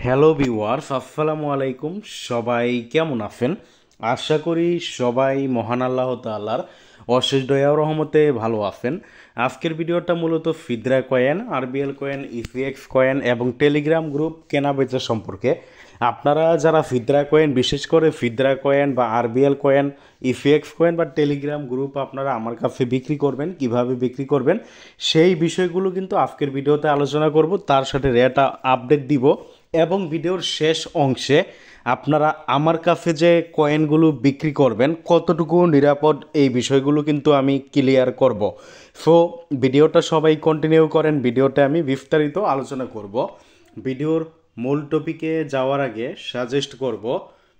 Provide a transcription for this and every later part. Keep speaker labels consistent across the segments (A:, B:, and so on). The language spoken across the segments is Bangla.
A: হ্যালো ভিউয়ার্স, আসসালামু আলাইকুম। সবাই কেমন আছেন? আশা করি সবাই মহান আল্লাহ তাআলার অশেষ দয়া ও রহমতে ভালো আছেন। আজকের ভিডিওটা মূলত ফিদরা কয়েন, আরবিএল কয়েন, ইফিএক্স কয়েন এবং টেলিগ্রাম গ্রুপ কেনা বেচা সম্পর্কে। আপনারা যারা ফিদরা কয়েন, বিশেষ করে ফিদরা কয়েন বা আরবিএল কয়েন, ইফিএক্স কয়েন বা টেলিগ্রাম গ্রুপ আপনারা আমার কাছে বিক্রি করবেন, কিভাবে বিক্রি করবেন সেই বিষয়গুলো কিন্তু আজকের ভিডিওতে আলোচনা করব। তার সাথে রেট আপডেট দিব এবং ভিডিওর শেষ অংশে আপনারা আমার কাছে যে কয়েনগুলো বিক্রি করবেন কতটুকু নিরাপদ এই বিষয়গুলো কিন্তু আমি ক্লিয়ার করব। সো ভিডিওটা সবাই কন্টিনিউ করেন, ভিডিওটা আমি বিস্তারিত আলোচনা করব। ভিডিওর মূল টপিকে যাওয়ার আগে সাজেস্ট করব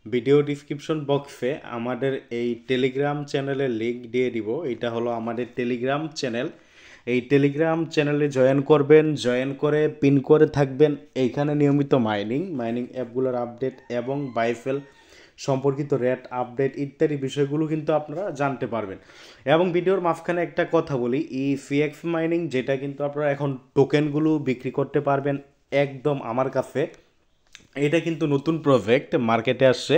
A: ভিডিও ডিসক্রিপশন বক্সে আমাদের এই টেলিগ্রাম চ্যানেলের লিঙ্ক দিয়ে দিব। এটা হলো আমাদের টেলিগ্রাম চ্যানেল। এই টেলিগ্রাম চ্যানেলে জয়েন করবেন, জয়েন করে পিন করে থাকবেন। এইখানে নিয়মিত মাইনিং অ্যাপগুলোর আপডেট এবং বাইফেল সম্পর্কিত রেট আপডেট ইত্যাদি বিষয়গুলো কিন্তু আপনারা জানতে পারবেন। এবং ভিডিওর মাঝখানে একটা কথা বলি, এই সিএক্স মাইনিং যেটা কিন্তু আপনারা এখন টোকেনগুলো বিক্রি করতে পারবেন একদম আমার কাছে। এটা কিন্তু নতুন প্রজেক্ট, মার্কেটে আসছে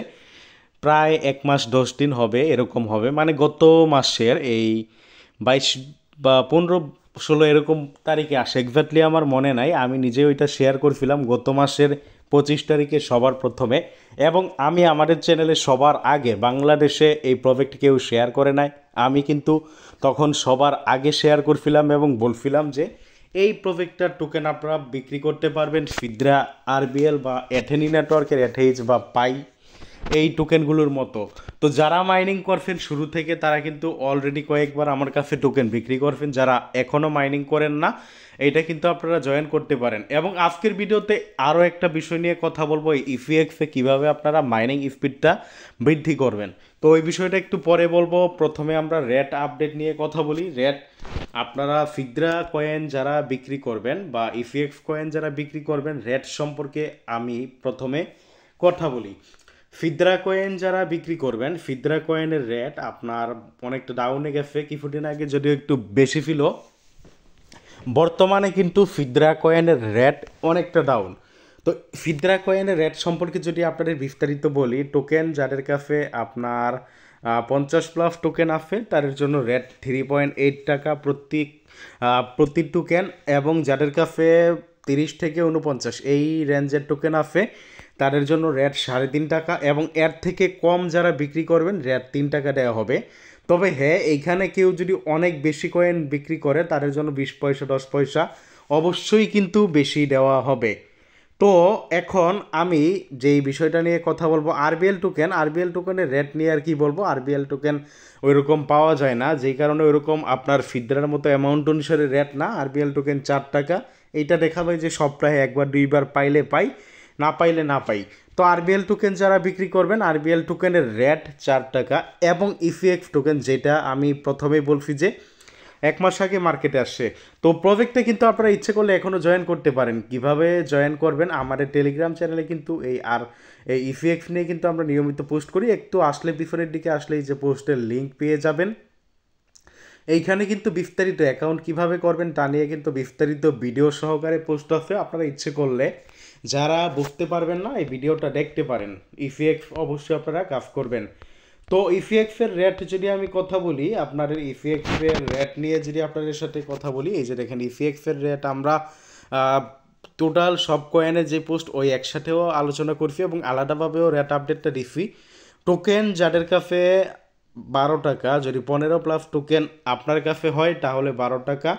A: প্রায় 1 মাস 10 দিন হবে, এরকম হবে। মানে গত মাসের এই 22 বা 15-16 এরকম তারিখে আসে, এক্স্যাক্টলি আমার মনে নাই। আমি নিজে ওইটা শেয়ার করছিলাম গত মাসের 25 তারিখে সবার প্রথমে, এবং আমি আমাদের চ্যানেলে সবার আগে, বাংলাদেশে এই প্রজেক্ট কেউ শেয়ার করে নাই, আমি কিন্তু তখন সবার আগে শেয়ার করছিলাম এবং বলছিলাম যে এই প্রজেক্টটার টোকেন আপনারা বিক্রি করতে পারবেন ফিদরা, আরবিএল বা এথেনি নেটওয়ার্কের এথেইচ বা পাই এই টোকেনগুলোর মতো। তো যারা মাইনিং করছেন শুরু থেকে তারা কিন্তু অলরেডি কয়েকবার আমার কাছে টোকেন বিক্রি করছেন। যারা এখনও মাইনিং করেন না, এটা কিন্তু আপনারা জয়েন করতে পারেন। এবং আজকের ভিডিওতে আরও একটা বিষয় নিয়ে কথা বলবো, এই ইফিএক্সে কীভাবে আপনারা মাইনিং স্পিডটা বৃদ্ধি করবেন। তো ওই বিষয়টা একটু পরে বলবো। প্রথমে আমরা রেট আপডেট নিয়ে কথা বলি। রেট আপনারা ফিদরা কয়েন যারা বিক্রি করবেন বা ইফিএক্স কয়েন যারা বিক্রি করবেন, রেট সম্পর্কে আমি প্রথমে কথা বলি। ফিদরা কয়েন যারা বিক্রি করবেন, ফিদরা কয়েনের রেট আপনার অনেকটা ডাউনে গেছে কিছুদিন আগে, যদিও একটু বেশি ছিল। বর্তমানে কিন্তু ফিদরা কয়েনের রেট অনেকটা ডাউন। তো ফিদরা কয়েনের রেট সম্পর্কে যদি আপনাদের বিস্তারিত বলি, টোকেন যাদের কাছে আপনার 50+ টোকেন আছে তাদের জন্য রেট 3.8 টাকা প্রতি টোকেন, এবং যাদের কাছে 30 থেকে 49 এই রেঞ্জের টোকেন আছে তাদের জন্য রেট 3.5 টাকা, এবং এর থেকে কম যারা বিক্রি করবেন রেট 3 টাকা দেওয়া হবে। তবে হ্যাঁ, এইখানে কেউ যদি অনেক বেশি কয়েন বিক্রি করে তাদের জন্য 20 পয়সা 10 পয়সা অবশ্যই কিন্তু বেশি দেওয়া হবে। তো এখন আমি যেই বিষয়টা নিয়ে কথা বলবো, আরবিএল টোকেনের রেট নিয়ে আর কি বলবো। আরবিএল টোকেন ওইরকম পাওয়া যায় না, যেই কারণে ওইরকম আপনার ফিদরার মতো অ্যামাউন্ট অনুসারে রেট না। আরবিএল টোকেন 4 টাকা, এইটা দেখা যায় যে সপ্তাহে একবার দুইবার পাইলে পাই, না পাইলে না পাই। তো আরবিএল টোকেন যারা বিক্রি করবেন, আরবিএল টোকেনের রেট 4 টাকা। এবং ইফিএক্স টোকেন যেটা আমি প্রথমেই বলছি যে 1 মাস আগে মার্কেটে আসছে, তো প্রজেক্টে কিন্তু আপনারা ইচ্ছে করলে এখনও জয়েন করতে পারেন। কিভাবে জয়েন করবেন, আমাদের টেলিগ্রাম চ্যানেলে কিন্তু এই ইফিএক্স নিয়ে কিন্তু আমরা নিয়মিত পোস্ট করি। একটু আসলে বিফোরের দিকে আসলে এই যে পোস্টের লিঙ্ক পেয়ে যাবেন। এইখানে কিন্তু বিস্তারিত অ্যাকাউন্ট কিভাবে করবেন তা নিয়ে কিন্তু বিস্তারিত ভিডিও সহকারে পোস্ট আছে। আপনারা ইচ্ছে করলে যারা বুঝতে পারবেন না এই ভিডিওটা দেখতে পারেন। ইফিএক্স অবশ্যই আপনারা কাজ করবেন। তো ইফিএক্সের রেট যদি আমি কথা বলি, আপনাদের ইফিএক্সের রেট নিয়ে যদি আপনাদের সাথে কথা বলি, এই যে দেখেন ইফিএক্সের রেট আমরা টোটাল সব কয়েনের যে পোস্ট ওই একসাথেও আলোচনা করছি এবং আলাদাভাবেও রেট আপডেটটা দিচ্ছি। টোকেন যাদের কাছে 12 টাকা, যদি 15+ টোকেন আপনার কাছে হয় তাহলে 12 টাকা।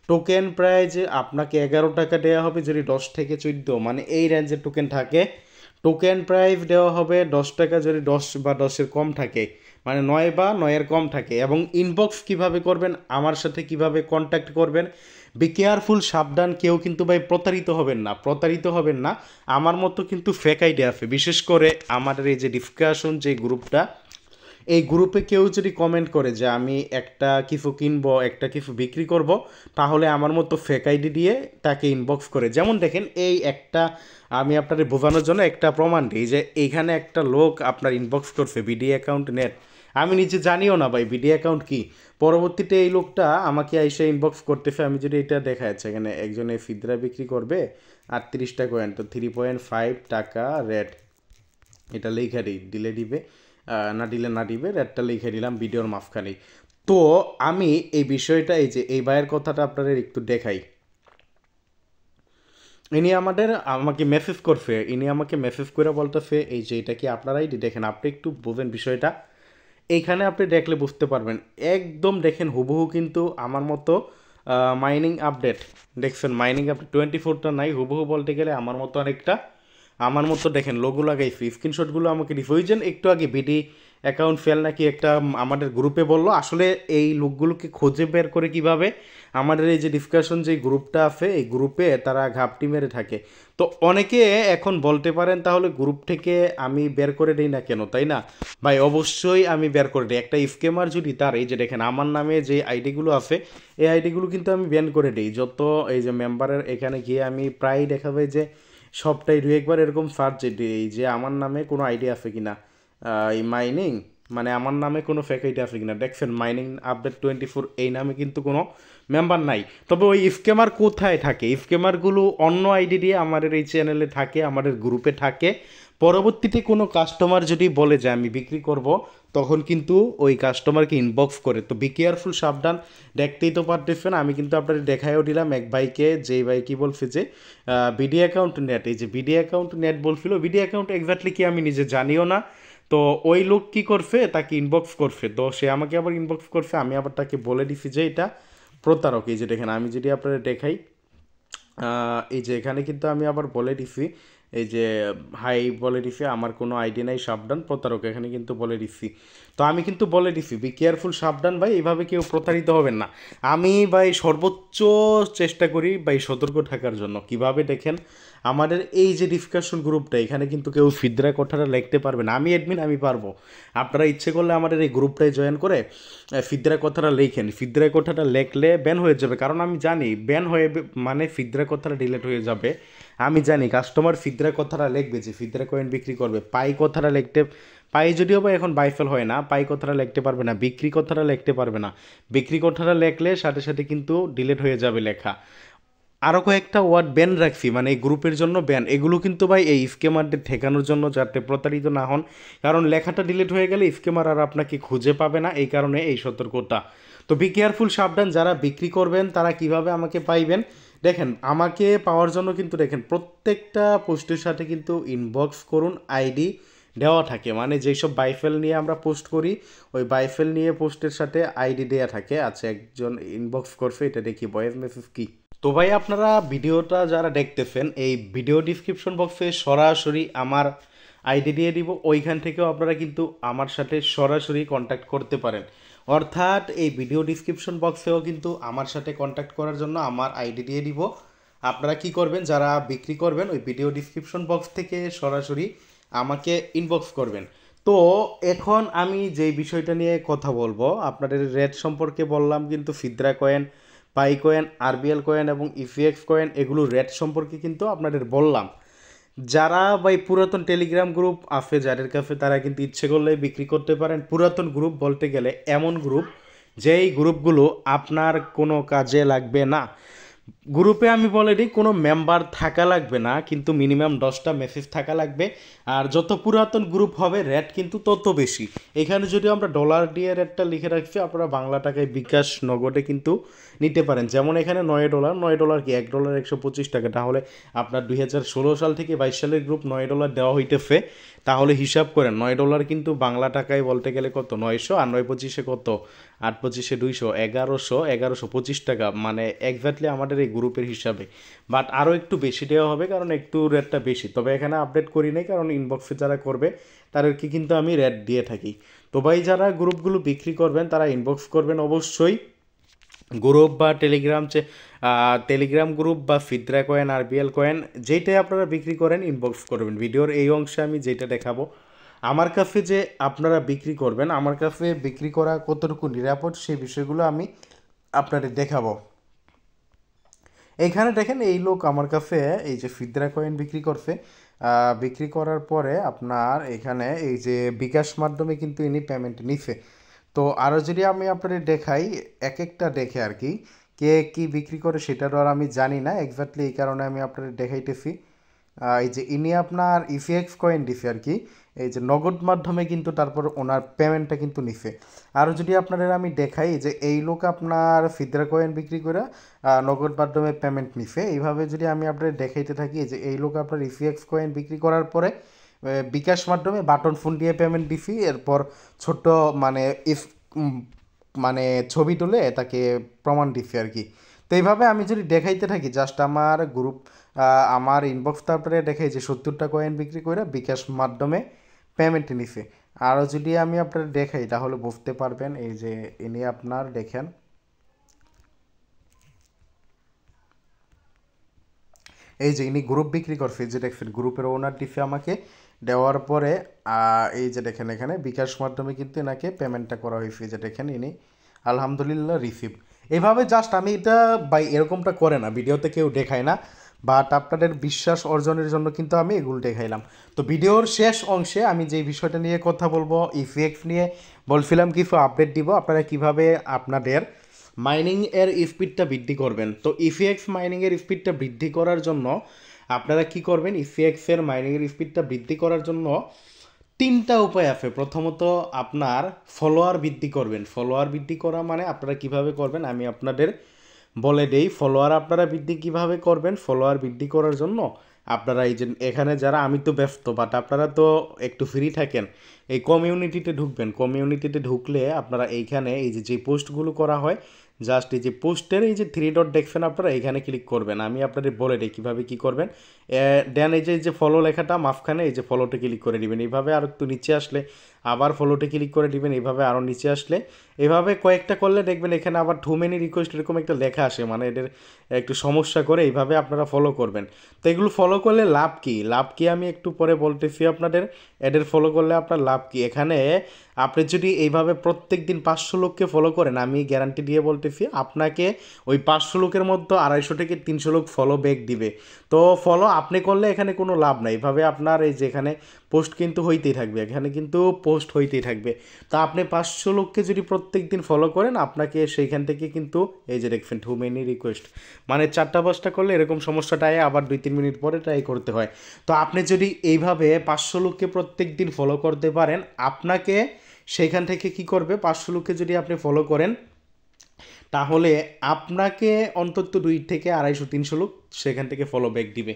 A: টোকেন প্রাইজ আপনাকে 11 টাকা দেওয়া হবে যদি 10 থেকে 14 মানে এই রেঞ্জের টোকেন থাকে। টোকেন প্রাইস দেওয়া হবে 10 টাকা যদি 10 বা 10-এর কম থাকে, মানে 9 বা 9-এর কম থাকে। এবং ইনবক্স কিভাবে করবেন, আমার সাথে কিভাবে কন্ট্যাক্ট করবেন, বি কেয়ারফুল, সাবধান। কেউ কিন্তু ভাই প্রতারিত হবেন না। আমার মতো কিন্তু ফেক আইডিয়া আছে, বিশেষ করে আমাদের এই যে ডিসকাশন যে গ্রুপটা, এই গ্রুপে কেউ যদি কমেন্ট করে যে আমি একটা কিছু কিনবো, একটা কিছু বিক্রি করব, তাহলে আমার মতো ফেক আইডি দিয়ে তাকে ইনবক্স করে। যেমন দেখেন এই একটা, আমি আপনাদের বোঝানোর জন্য একটা প্রমাণ দিই যে এইখানে একটা লোক আপনার ইনবক্স করছে বিডি অ্যাকাউন্ট নেট। আমি নিজে জানিও না ভাই বিডি অ্যাকাউন্ট কি। পরবর্তীতে এই লোকটা আমাকে এসে ইনবক্স করতেছে, আমি যদি এটা দেখা যাচ্ছে এখানে একজনে ফিদরা বিক্রি করবে 38টা কয়েন, তো 3.5 টাকা রেট, এটা লেখা দিই, দিলে দিবে, না দিলে না দিবে, রেটটা লিখে দিলাম ভিডিওর মাঝখানেই। তো আমি এই বিষয়টা, এই যে এই ভাইয়ের কথাটা আপনাদের একটু দেখাই। আমাকে মেসেজ করছে, ইনি আমাকে মেসেজ করে বলতেছে এই যে এটা কি আপনার আইডি, দেখেন আপনি একটু বোঝেন বিষয়টা, এইখানে আপনি দেখলে বুঝতে পারবেন, একদম দেখেন হুবহু কিন্তু আমার মতো মাইনিং আপডেট, দেখছেন মাইনিং আপডেট 24টা নাই, হুবহু বলতে গেলে আমার মতো অনেকটা, আমার মতো দেখেন লোগো লাগাইছি, স্ক্রিনশটগুলো আমাকে দিছে। ওই যে একটু আগে বিডি অ্যাকাউন্ট ফেল নাকি একটা আমাদের গ্রুপে বললো, আসলে এই লোকগুলোকে খুঁজে বের করে কিভাবে, আমাদের এই যে ডিসকাশন যে গ্রুপটা আছে এই গ্রুপে তারা ঘাপটি মেরে থাকে। তো অনেকে এখন বলতে পারেন তাহলে গ্রুপ থেকে আমি বের করে দিই না কেন, তাই না ভাই? অবশ্যই আমি বের করে দিই। একটা স্কেমার যদি তার, এই যে দেখেন আমার নামে যে আইডিগুলো আছে এই আইডিগুলো কিন্তু আমি ব্যান করে দিই। যত এই যে মেম্বারের এখানে গিয়ে আমি প্রায় দেখাবে যে সবটাই দু একবার এরকম সার্চ দিই যে আমার নামে কোনো আইডি আছে কিনা, এই মাইনিং মানে আমার নামে কোনো ফেক আইডি আছে কিনা, দেখছেন মাইনিং আপডেট 24 এই নামে কিন্তু কোনো মেম্বার নাই। তবে ওই স্কেমার কোথায় থাকে, স্কেমারগুলো অন্য আইডি দিয়ে আমাদের এই চ্যানেলে থাকে, আমাদের গ্রুপে থাকে। পরবর্তীতে কোনো কাস্টমার যদি বলে যে আমি বিক্রি করব, তখন কিন্তু ওই কাস্টমারকে ইনবক্স করে। তো বি কেয়ারফুল, সাবধান। দেখতেই তো পারতেছেন, আমি কিন্তু আপনাদের দেখাইও দিলাম এক ভাইকে, যেই ভাই কি বলছে যে বিডি অ্যাকাউন্ট নেট, এই যে বিডি অ্যাকাউন্ট নেট বলছিল, বিডি অ্যাকাউন্ট এক্স্যাক্টলি কি আমি নিজে জানিও না। তো ওই লোক কি করছে, তাকে ইনবক্স করছে, তো সে আমাকে আবার ইনবক্স করছে, আমি আবার তাকে বলে দিছি যে এটা প্রতারক। এই যে দেখেন আমি যদি আপনাদের দেখাই, এই যে এখানে কিন্তু আমি আবার বলে দিছি, এই যে হাই বলে দিছি, আমার কোনো আইডি নাই, সাবধান প্রতারক, এখানে কিন্তু বলে দিছি। তো আমি কিন্তু বলে দিছি বি কেয়ারফুল, সাবধান ভাই, এইভাবে কেউ প্রতারিত হবেন না। আমি ভাই সর্বোচ্চ চেষ্টা করি ভাই সতর্ক থাকার জন্য। কিভাবে দেখেন, আমাদের এই যে ডিসকাশন গ্রুপটা, এখানে কিন্তু কেউ ফিদরা কথাটা লিখতে পারবে না, আমি অ্যাডমিন, আমি পারবো। আপনারা ইচ্ছে করলে আমাদের এই গ্রুপটায় জয়েন করে ফিদরা কথাটা লেখেন, ফিদরা কথাটা লেখলে ব্যান হয়ে যাবে, কারণ আমি জানি ব্যান হয়ে মানে ফিদরা কথাটা ডিলিট হয়ে যাবে। আমি জানি কাস্টমার ফিদরা কথাটা লিখবে যে ফিদরা কয়েন বিক্রি করবে, পাই কথাটা লিখতে, পাই যদিও বা এখন বাইফেল হয় না, পাই কথাটা লিখতে পারবে না, বিক্রি কথাটা লিখতে পারবে না। বিক্রি কথাটা লেখলে সাথে সাথে কিন্তু ডিলিট হয়ে যাবে লেখা। আরও কয়েকটা ওয়ার্ড ব্যান রাখছি, মানে এই গ্রুপের জন্য ব্যান, এগুলো কিন্তু ভাই এই স্কেমারদের ঠেকানোর জন্য, যাতে প্রতারিত না হন। কারণ লেখাটা ডিলিট হয়ে গেলে স্কেমার আর আপনাকে খুঁজে পাবে না, এই কারণে এই সতর্কতা। তো বি কেয়ারফুল, সাবধান। যারা বিক্রি করবেন তারা কিভাবে আমাকে পাইবেন, দেখেন আমাকে পাওয়ার জন্য কিন্তু দেখেন প্রত্যেকটা পোস্টের সাথে কিন্তু ইনবক্স করুন আইডি দেওয়া থাকে, মানে যেসব বাইফেল নিয়ে আমরা পোস্ট করি ওই বাইফেল নিয়ে পোস্টের সাথে আইডি দেওয়া থাকে। আচ্ছা, একজন ইনবক্স করছে, এটা দেখি ভয়েস মেসেজ কি। তো ভাই আপনারা ভিডিওটা যারা দেখতেছেন, এই ভিডিও ডিসক্রিপশন বক্সে সরাসরি আমার আইডি দিয়ে দিব, ওইখান থেকেও আপনারা কিন্তু আমার সাথে সরাসরি কন্ট্যাক্ট করতে পারেন। অর্থাৎ এই ভিডিও ডিসক্রিপশন বক্সেও কিন্তু আমার সাথে কন্ট্যাক্ট করার জন্য আমার আইডি দিয়ে দিব। আপনারা কি করবেন, যারা বিক্রি করবেন ওই ভিডিও ডিসক্রিপশন বক্স থেকে সরাসরি আমাকে ইনবক্স করবেন। তো এখন আমি যেই বিষয়টা নিয়ে কথা বলবো, আপনাদের রেট সম্পর্কে বললাম, কিন্তু ফিদরা কয়েন, পাই কয়েন, আরবিএল কয়েন এবং ইফিএক্স কয়েন, এগুলো রেট সম্পর্কে কিন্তু আপনাদের বললাম। যারা ভাই পুরাতন টেলিগ্রাম গ্রুপ আছে যাদের কাছে, তারা কিন্তু ইচ্ছে করলে বিক্রি করতে পারেন। পুরাতন গ্রুপ বলতে গেলে এমন গ্রুপ যেই গ্রুপগুলো আপনার কোনো কাজে লাগবে না। গ্রুপে আমি বলে দিই কোনো মেম্বার থাকা লাগবে না, কিন্তু মিনিমাম 10টা মেসেজ থাকা লাগবে। আর যত পুরাতন গ্রুপ হবে রেট কিন্তু তত বেশি। এখানে যদি আমরা ডলার দিয়ে রেটটা লিখে রাখছি, আপনারা বাংলা টাকায় বিকাশ নগদে কিন্তু নিতে পারেন। যেমন এখানে $9, $9 কি $1 125 টাকা, তাহলে আপনার 2016 সাল থেকে 22 সালের গ্রুপ $9 দেওয়া হইতেছে। তাহলে হিসাব করেন $9 কিন্তু বাংলা টাকায় বলতে গেলে কত, 900, আর 9 × 25 কত, 8 × 25 200, 1125 টাকা, মানে এক্স্যাক্টলি আমাদের এই গ্রুপের হিসাবে। বাট আরও একটু বেশি দেওয়া হবে, কারণ একটু রেটটা বেশি, তবে এখানে আপডেট করি নাই, কারণ ইনবক্সে যারা করবে তাদেরকে কিন্তু আমি রেট দিয়ে থাকি। তো ভাই যারা গ্রুপগুলো বিক্রি করবেন তারা ইনবক্স করবেন অবশ্যই। গ্রুপ বা টেলিগ্রাম গ্রুপ বা ফিদরা কয়েন, আরবিএল কয়েন, যেইটাই আপনারা বিক্রি করেন ইনবক্স করবেন। ভিডিওর এই অংশে আমি যেটা দেখাবো, আমার কাছে যে আপনারা বিক্রি করবেন, আমার কাছে বিক্রি করা কতটুকু নিরাপদ সেই বিষয়গুলো আমি আপনাদের দেখাবো। এইখানে দেখেন এই লোক আমার কাছে এই যে ফিদরা কয়েন বিক্রি করছে বিক্রি করার পরে আপনার এখানে এই যে বিকাশ মাধ্যমে কিন্তু ইনি পেমেন্ট নিছে। তো আরও যদি আমি আপনাদের দেখাই এক একটা দেখে আর কি কে কী বিক্রি করে সেটারও আর আমি জানি না এক্স্যাক্টলি, এই কারণে আমি আপনাদের দেখাইতেছি। এই যে ইনি আপনার ইফিএক্স কয়েন দিছে আর কি, এই যে নগদ মাধ্যমে কিন্তু তারপর ওনার পেমেন্টটা কিন্তু নিছে। আরও যদি আপনাদের আমি দেখাই যে এই লোক আপনার ফিদরা কয়েন বিক্রি করে নগদ মাধ্যমে পেমেন্ট নিছে, এইভাবে যদি আমি আপনাদের দেখাইতে থাকি যে এই লোক আপনার ইফিএক্স কয়েন বিক্রি করার পরে বিকাশ মাধ্যমে বাটন ফোন দিয়ে পেমেন্ট দিছি, এরপর ছোট্ট মানে মানে ছবি তুলে তাকে প্রমাণ দিছি আর কি। তো এইভাবে আমি যদি দেখাইতে থাকি জাস্ট আমার গ্রুপ আমার ইনবক্স তারপরে দেখাই যে 70টা কয়েন বিক্রি করে বিকাশ মাধ্যমে পেমেন্ট নিছে। আরও যদি আমি আপনার দেখাই তাহলে বুঝতে পারবেন, এই যে ইনি আপনার দেখেন এই যে ইনি গ্রুপ বিক্রি করছে, যে দেখছেন গ্রুপের ওনার দিছে আমাকে, দেওয়ার পরে এই যে দেখেন এখানে বিকাশ মাধ্যমে কিন্তু এনাকে পেমেন্টটা করা হয়েছে, যে দেখেন ইনি আলহামদুলিল্লাহ রিসিভ। এইভাবে জাস্ট আমি এটা বাই এরকমটা করে না, ভিডিওতে কেউ দেখায় না, বাট আপনাদের বিশ্বাস অর্জনের জন্য কিন্তু আমি এগুলো দেখাইলাম। তো ভিডিওর শেষ অংশে আমি যে বিষয়টা নিয়ে কথা বলবো, ইফিএক্স নিয়ে বলছিলাম কিছু আপডেট দিব, আপনারা কিভাবে আপনাদের মাইনিং এর স্পিডটা বৃদ্ধি করবেন। তো ইফিএক্স মাইনিং এর স্পিডটা বৃদ্ধি করার জন্য আপনারা কি করবেন, ইফিএক্স এর মাইনিং এর স্পিডটা বৃদ্ধি করার জন্য তিনটা উপায় আছে। প্রথমত আপনার ফলোয়ার বৃদ্ধি করবেন। ফলোয়ার বৃদ্ধি করা মানে আপনারা কিভাবে করবেন আমি আপনাদের বলে দেই। ফলোয়ার আপনারা বৃদ্ধি কিভাবে করবেন, ফলোয়ার বৃদ্ধি করার জন্য আপনারা এই যে এখানে যারা, আমি তো ব্যস্ত বাট আপনারা তো একটু ফ্রি থাকেন, এই কমিউনিটিতে ঢুকবেন। কমিউনিটিতে ঢুকলে আপনারা এইখানে এই যে পোস্টগুলো করা হয় জাস্ট এই যে পোস্টের এই যে 3 ডট দেখছেন আপনারা এখানে ক্লিক করবেন। আমি আপনাদের বলে দিই কীভাবে কী করবেন। দেন এই যে ফলো লেখাটা মাঝখানে এই যে ফলোতে ক্লিক করে দিবেন। এইভাবে আর একটু নিচে আসলে আবার ফলোতে ক্লিক করে দিবেন। এইভাবে আরও নিচে আসলে এভাবে কয়েকটা করলে দেখবেন এখানে আবার টু মেনি রিকোয়েস্ট এরকম একটা লেখা আসে, মানে এদের একটু সমস্যা করে। এইভাবে আপনারা ফলো করবেন। তো এগুলো ফলো করলে লাভ কি, লাভ কি আমি একটু পরে বলতেছি আপনাদের। এদের ফলো করলে আপনার লাভ কি, এখানে আপনি যদি এইভাবে প্রত্যেক দিন 500 লোককে ফলো করেন, আমি গ্যারান্টি দিয়ে বলতেছি আপনাকে ওই 500 লোকের মধ্যে 250 থেকে 300 লোক ফলো ব্যাক দিবে। তো ফলো আপনি করলে এখানে কোনো লাভ নাই। এইভাবে আপনার এই যে এখানে পোস্ট কিন্তু হইতেই থাকবে, এখানে কিন্তু পোস্ট হইতেই থাকবে। তো আপনি 500 লোককে যদি প্রত্যেক দিন ফলো করেন, আপনাকে সেইখান থেকে কিন্তু এই যে দেখবেন টু মেনি রিকোয়েস্ট, মানে 4টা-5টা করলে এরকম সমস্যাটায় আবার 2-3 মিনিট পরে ট্রাই করতে হয়। তো আপনি যদি এইভাবে 500 লোককে প্রত্যেক দিন ফলো করতে পারেন, আপনাকে সেইখান থেকে কি করবে, 500 লোককে যদি আপনি ফলো করেন তাহলে আপনাকে অন্তত 2 থেকে 250-300 লোক সেখান থেকে ফলো ব্যাক দিবে।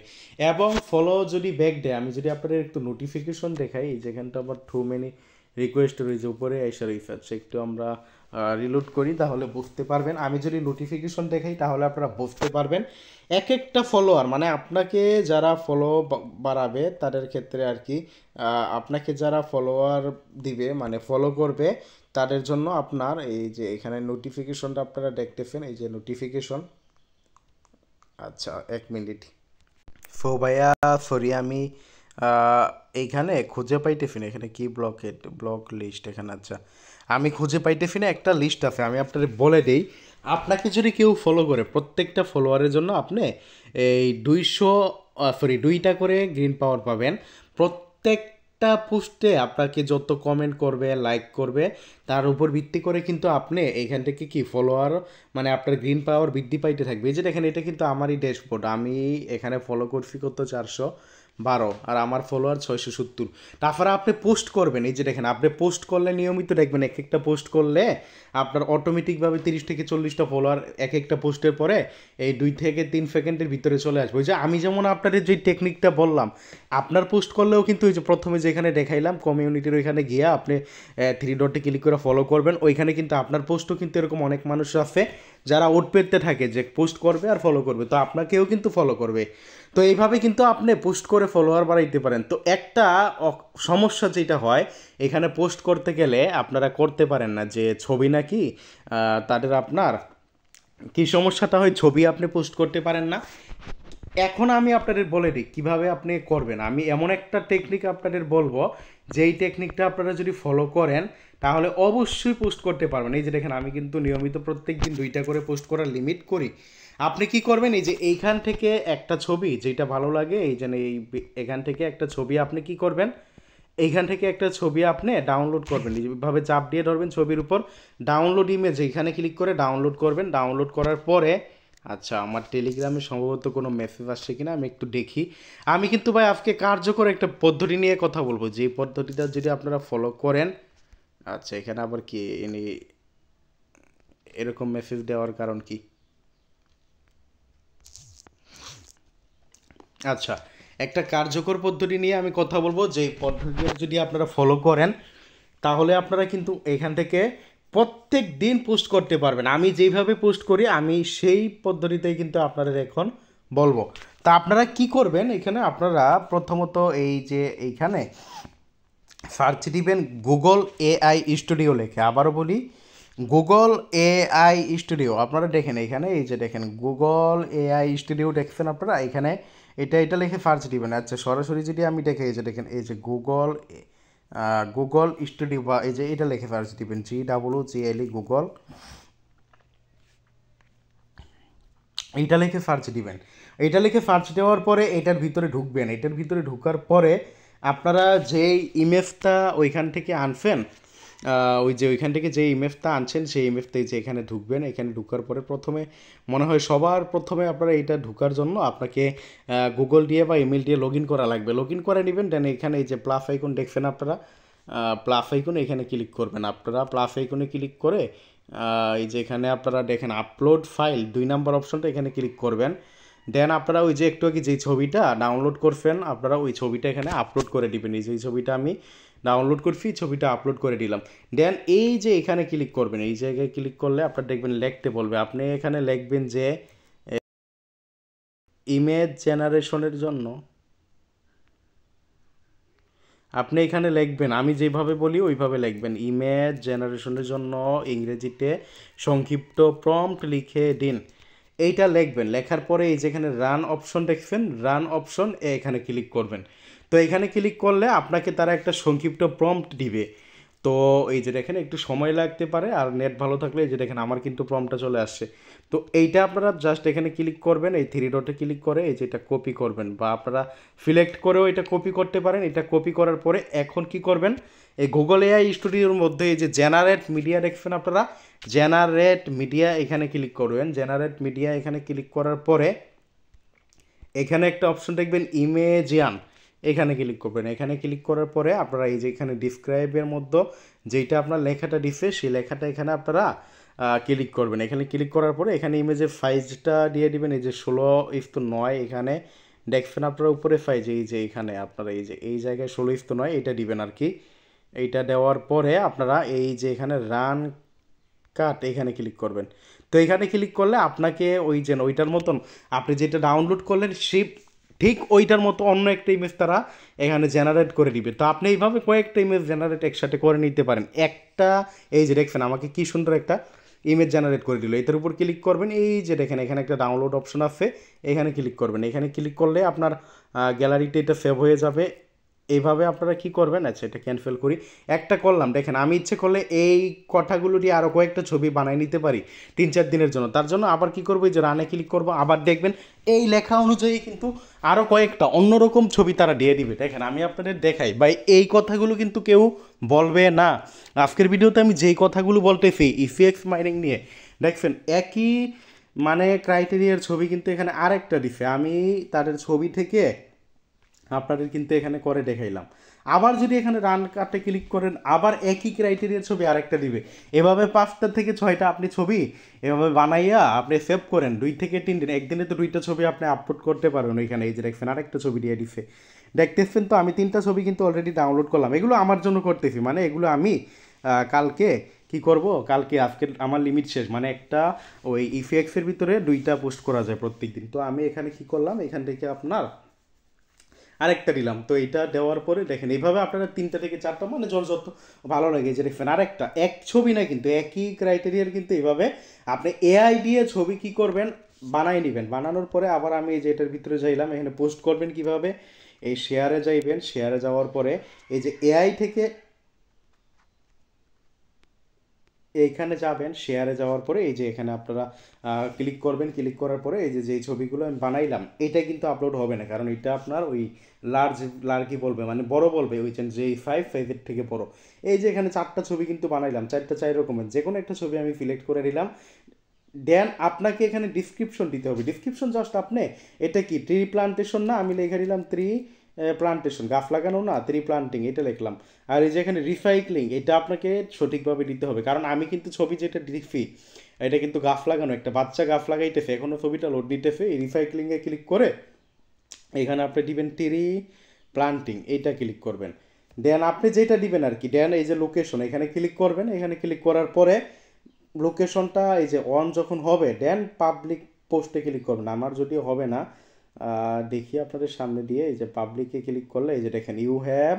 A: এবং ফলো যদি ব্যাক দেয়, আমি যদি আপনাদের একটু নোটিফিকেশন দেখাই, যেখানটা আবার টু মেনি রিকোয়েস্ট রয়েছে উপরে এসে রিসার্চ একটু আমরা রিলোড করি তাহলে বুঝতে পারবেন। আমি যদি নোটিফিকেশন দেখাই তাহলে আপনারা বুঝতে পারবেন এক একটা ফলোয়ার, মানে আপনাকে যারা ফলো বাড়াবে তাদের ক্ষেত্রে আর কি, আপনাকে যারা ফলোয়ার দিবে মানে ফলো করবে তাদের জন্য আপনার এই যে এখানে নোটিফিকেশনটা আপনারা দেখতেছেন, এই যে নোটিফিকেশন। আচ্ছা 1 মিনিট। সো ভাইয়া সরি আমি এইখানে খুঁজে পাইতেছি না, এখানে কি ব্লক লিস্ট এখানে। আচ্ছা আমি খুঁজে পাইতেছি না, একটা লিস্ট আছে আমি আপনাদের বলে দিই। আপনাকে যদি কেউ ফলো করে প্রত্যেকটা ফলোয়ারের জন্য আপনি এই 2টা করে গ্রিন পাওয়ার পাবেন। প্রত্যেকটা পোস্টে আপনাকে যত কমেন্ট করবে লাইক করবে তার উপর ভিত্তি করে কিন্তু আপনি এইখান থেকে কি ফলোয়ার মানে আপনার গ্রিন পাওয়ার বৃদ্ধি পাইতে থাকবে। এই যে দেখেন এটা কিন্তু আমারই ড্যাশবোর্ড, আমি এখানে ফলো করছি কত 412 আর আমার ফলোয়ার 670। তারপরে আপনি পোস্ট করবেন, এই যে দেখেন আপনি পোস্ট করলে নিয়মিত দেখবেন এক একটা পোস্ট করলে আপনার অটোমেটিকভাবে 30 থেকে 40টা ফলোয়ার এক একটা পোস্টের পরে এই 2 থেকে 3 সেকেন্ডের ভিতরে চলে আসবে। ওই যে আমি যেমন আপনাদের যে টেকনিকটা বললাম, আপনার পোস্ট করলেও কিন্তু ওই যে প্রথমে যেখানে দেখাইলাম কমিউনিটির ওইখানে গিয়ে আপনি 3 ডটে ক্লিক করে ফলো করবেন, ওইখানে কিন্তু আপনার পোস্টও কিন্তু এরকম অনেক মানুষ আছে যারা ওট পেতে থাকে যে পোস্ট করবে আর ফলো করবে, তো আপনাকেও কিন্তু ফলো করবে। তো এইভাবে কিন্তু আপনি পোস্ট করে ফলোয়ার বাড়াইতে পারেন। তো একটা সমস্যা যেটা হয় এখানে পোস্ট করতে গেলে আপনারা করতে পারেন না, যে ছবি নাকি তাদের আপনার কি সমস্যাটা হয়, ছবি আপনি পোস্ট করতে পারেন না। এখন আমি আপনাদের বলে দিই কীভাবে আপনি করবেন। আমি এমন একটা টেকনিক আপনাদের বলবো, যেই টেকনিকটা আপনারা যদি ফলো করেন তাহলে অবশ্যই পোস্ট করতে পারবেন। এই যে দেখেন, আমি কিন্তু নিয়মিত প্রত্যেক দিন 2টা করে পোস্ট করার লিমিট করি। আপনি কি করবেন, এই যে এইখান থেকে একটা ছবি যেটা ভালো লাগে, এই যে এখান থেকে একটা ছবি আপনি কি করবেন, এইখান থেকে একটা ছবি আপনি ডাউনলোড করবেন। এইভাবে চাপ দিয়ে ধরবেন ছবির উপর, ডাউনলোড ইমেজ এইখানে ক্লিক করে ডাউনলোড করবেন। ডাউনলোড করার পরে আচ্ছা, আমার টেলিগ্রামে সম্ভবত কোনো মেসেজ আসছে কিনা আমি একটু দেখি। আমি কিন্তু ভাই আজকে কার্যকর একটা পদ্ধতি নিয়ে কথা বলবো, যে পদ্ধতিটা যদি আপনারা ফলো করেন। আচ্ছা, এখানে আবার কি এরকম মেসেজ দেওয়ার কারণ কি? আচ্ছা, একটা কার্যকর পদ্ধতি নিয়ে আমি কথা বলবো, যে পদ্ধতিটা যদি আপনারা ফলো করেন তাহলে আপনারা কিন্তু এখান থেকে প্রত্যেক দিন পোস্ট করতে পারবেন। আমি যেইভাবে পোস্ট করি আমি সেই পদ্ধতিতেই কিন্তু আপনাদের এখন বলবো। তা আপনারা কি করবেন, এখানে আপনারা প্রথমত এই যে এইখানে সার্চ দিবেন গুগল এআই স্টুডিও লেখে। আবারও বলি, গুগল এআই স্টুডিও। আপনারা দেখেন এখানে, এই যে দেখেন গুগল এআই স্টুডিও দেখছেন আপনারা, এখানে এটা লিখে সার্চ দিবেন। আচ্ছা, সরাসরি যদি আমি দেখে, এই যে দেখেন, এই যে গুগল স্টুডিও, বা এই যে এটা লিখে সার্চ দিবেন, GWGLE গুগল, এইটা লিখে সার্চ দিবেন। এইটা লিখে সার্চ দেওয়ার পরে এটার ভিতরে ঢুকবেন। এটার ভিতরে ঢোকার পরে আপনারা যেই ইমেজটা ওইখান থেকে আনছেন, ওই যে ওইখান থেকে যে ইমেজটা আনছেন সেই ইমেজটাই যে এখানে ঢুকবেন। এখানে ঢুকার পরে প্রথমে মনে হয় সবার প্রথমে আপনারা এটা ঢুকার জন্য আপনাকে গুগল দিয়ে বা ইমেল দিয়ে লগ ইন করা লাগবে। লগ ইন করে নেবেন। দেন এখানে এই যে প্লাস আইকন দেখছেন আপনারা, প্লাস আইকনে এখানে ক্লিক করবেন। আপনারা প্লাস আইকনে ক্লিক করে এই যে এখানে আপনারা দেখেন আপলোড ফাইল 2 নম্বর অপশনটা, এখানে ক্লিক করবেন। দেন আপনারা ওই যে একটু আগে যেই ছবিটা ডাউনলোড করছেন আপনারা ওই ছবিটা এখানে আপলোড করে দিবেন। এই যে এই ছবিটা আমি ডাউনলোড করছি, ছবিটা আপলোড করে দিলাম। দেন এই যে এখানে ক্লিক করবেন, এই জায়গায় ক্লিক করলে আপনার দেখবেন লিখতে বলবে। আপনি এখানে লিখবেন যে ইমেজ জেনারেশনের জন্য আপনি এখানে লিখবেন, আমি যেভাবে বলি ওইভাবে লিখবেন, ইমেজ জেনারেশনের জন্য ইংরেজিতে সংক্ষিপ্ত প্রম্পট লিখে দিন। এইটা লিখবেন। লেখার পরে এই যেখানে রান অপশন দেখবেন, রান অপশন এখানে ক্লিক করবেন। তো এখানে ক্লিক করলে আপনাকে তারা একটা সংক্ষিপ্ত প্রম্পট দিবে। তো এই যে দেখেন একটু সময় লাগতে পারে, আর নেট ভালো থাকলে এই যে দেখেন আমার কিন্তু প্রম্পটটা চলে আসছে। তো এইটা আপনারা জাস্ট এখানে ক্লিক করবেন, এই 3 ডটে ক্লিক করে এই যে এটা কপি করবেন, বা আপনারা সিলেক্ট করেও এটা কপি করতে পারেন। এটা কপি করার পরে এখন কি করবেন, এই গুগল এআই স্টুডিওর মধ্যে এই যে জেনারেট মিডিয়া দেখছেন আপনারা, জেনারেট মিডিয়া এখানে ক্লিক করবেন। জেনারেট মিডিয়া এখানে ক্লিক করার পরে এখানে একটা অপশন দেখবেন ইমেজিয়ান, এখানে ক্লিক করবেন। এখানে ক্লিক করার পরে আপনারা এই যে এখানে ডিসক্রাইবের মধ্যে যেইটা আপনার লেখাটা দিচ্ছে সেই লেখাটা এখানে আপনারা ক্লিক করবেন। এখানে ক্লিক করার পরে এখানে ইমেজের সাইজটা দিয়ে দিবেন, এই যে 16:9 এখানে দেখছেন আপনারা উপরে সাইজ, এই যে এখানে আপনারা এই যে এই জায়গায় 16:9 এটা দিবেন আর কি। এইটা দেওয়ার পরে আপনারা এই যে এখানে রান কাট এখানে ক্লিক করবেন। তো এখানে ক্লিক করলে আপনাকে ওই যে ওইটার মতন আপনি যেটা ডাউনলোড করলেন সেই ঠিক ওইটার মতো অন্য একটা ইমেজ তারা এখানে জেনারেট করে দিবে। তো আপনি এইভাবে কয়েকটা ইমেজ জেনারেট একসাথে করে নিতে পারেন। একটা এই যে দেখছেন আমাকে কি সুন্দর একটা ইমেজ জেনারেট করে দিল। এটার উপর ক্লিক করবেন, এই যে দেখেন এখানে একটা ডাউনলোড অপশন আছে, এখানে ক্লিক করবেন। এখানে ক্লিক করলে আপনার গ্যালারিতে এটা সেভ হয়ে যাবে। এইভাবে আপনারা কি করবেন, আচ্ছা এটা ক্যান্সেল করি, একটা করলাম। দেখেন আমি ইচ্ছে করলে এই কথাগুলো দিয়ে আরও কয়েকটা ছবি বানিয়ে নিতে পারি 3-4 দিনের জন্য। তার জন্য আবার কি করবো, এই যে রানে ক্লিক করবো, আবার দেখবেন এই লেখা অনুযায়ী কিন্তু আরও কয়েকটা অন্যরকম ছবি তারা দিয়ে দিবে। দেখেন আমি আপনাদের দেখাই ভাই, এই কথাগুলো কিন্তু কেউ বলবে না। আজকের ভিডিওতে আমি যেই কথাগুলো বলতেছি ইফেক্টস মাইনিং নিয়ে, দেখছেন একই মানে ক্রাইটেরিয়ার ছবি কিন্তু এখানে আরেকটা দিছে। আমি তাদের ছবি থেকে আপনাদের কিন্তু এখানে করে দেখাইলাম। আবার যদি এখানে রান কাটে ক্লিক করেন, আবার একই ক্রাইটেরিয়ার ছবি আরেকটা দিবে। এভাবে 5টা থেকে 6টা আপনি ছবি এভাবে বানাইয়া আপনি সেভ করেন 2 থেকে 3 দিন, একদিনে তো 2টা ছবি আপনি আপলোড করতে পারবেন। ওইখানে এই যে দেখছেন আরেকটা ছবি দিয়ে দিছে, দেখতেছেন তো আমি 3টা ছবি কিন্তু অলরেডি ডাউনলোড করলাম। এগুলো আমার জন্য করতেছি, মানে এগুলো আমি কালকে কি করব, কালকে আজকে আমার লিমিট শেষ, মানে একটা ওই ইফেক্টসের ভিতরে 2টা পোস্ট করা যায় প্রত্যেক দিন। তো আমি এখানে কি করলাম, এখান থেকে আপনার আরেকটা দিলাম। তো এইটা দেওয়ার পরে দেখেন এইভাবে আপনারা 3টা থেকে 4টা মানে যত ভালো লাগে যে দেখবেন আরেকটা এক ছবি না কিন্তু একই ক্রাইটেরিয়ার কিন্তু এইভাবে আপনি এআই দিয়ে ছবি কি করবেন বানাই নেবেন। বানানোর পরে আবার আমি এই যে এটার ভিতরে যাইলাম, এখানে পোস্ট করবেন কিভাবে, এই শেয়ারে যাইবেন, শেয়ারে যাওয়ার পরে এই যে এআই থেকে এইখানে যাবেন, শেয়ারে যাওয়ার পরে এই যে এখানে আপনারা ক্লিক করবেন, ক্লিক করার পরে এই যে যেই ছবিগুলো আমি বানাইলাম এটা কিন্তু আপলোড হবে না, কারণ এটা আপনার ওই লার্কি বলবে, মানে বড় বলবে, ওই যে ফাইভের থেকে বড়। এই যে এখানে 4টা ছবি কিন্তু বানাইলাম, 4 রকমের যে কোনো একটা ছবি আমি সিলেক্ট করে নিলাম। দেন আপনাকে এখানে ডিসক্রিপশন দিতে হবে। ডিসক্রিপশন জাস্ট আপনি এটা কি ট্রি প্লান্টেশন না, আমি লিখে দিলাম ট্রি প্লান্টেশন, গাছ লাগানো না, ট্রি প্লান্টিং এটা লিখলাম। আর এই যে এখানে রিসাইক্লিং এটা আপনাকে সঠিকভাবে দিতে হবে, কারণ আমি কিন্তু ছবি যেটা দিচ্ছি এটা কিন্তু গাছ লাগানো, একটা বাচ্চা গাছ লাগাইতেছে, এখনও ছবিটা লোড নিতেছে। এই রিসাইক্লিংয়ে ক্লিক করে এখানে আপনি দিবেন ট্রি প্লান্টিং, এইটা ক্লিক করবেন। দেন আপনি যেটা দিবেন আর কি, দেন এই যে লোকেশন এখানে ক্লিক করবেন। এখানে ক্লিক করার পরে লোকেশনটা এই যে অন যখন হবে দেন পাবলিক পোস্টে ক্লিক করবেন। আমার যদিও হবে না, দেখি আপনাদের সামনে দিয়ে এই যে পাবলিকে ক্লিক করলে এই যে দেখেন you have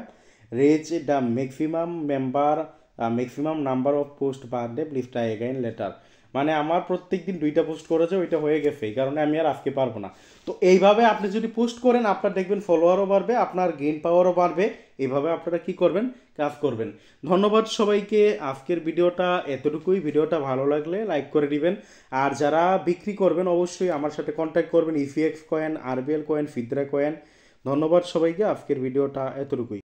A: reach the maximum number of post per day, please try again later. মানে আমার প্রত্যেক দিন 2টা পোস্ট করেছে, ওইটা হয়ে গেছে, এই কারণে আমি আর আজকে পারবো না। তো এইভাবে আপনি যদি পোস্ট করেন আপনার দেখবেন ফলোয়ারও বাড়বে, আপনার গেইন পাওয়ারও বাড়বে। এইভাবে আপনারা কি করবেন, কাজ করবেন। ধন্যবাদ সবাইকে। আজকের ভিডিওটা এতটুকুই। ভিডিওটা ভালো লাগলে লাইক করে দিবেন। আর যারা বিক্রি করবেন অবশ্যই আমার সাথে কন্ট্যাক্ট করবেন, ইফিএক্স কয়েন, আরবিএল কয়েন, ফিদ্রা কয়েন। ধন্যবাদ সবাইকে। আজকের ভিডিওটা এতটুকুই।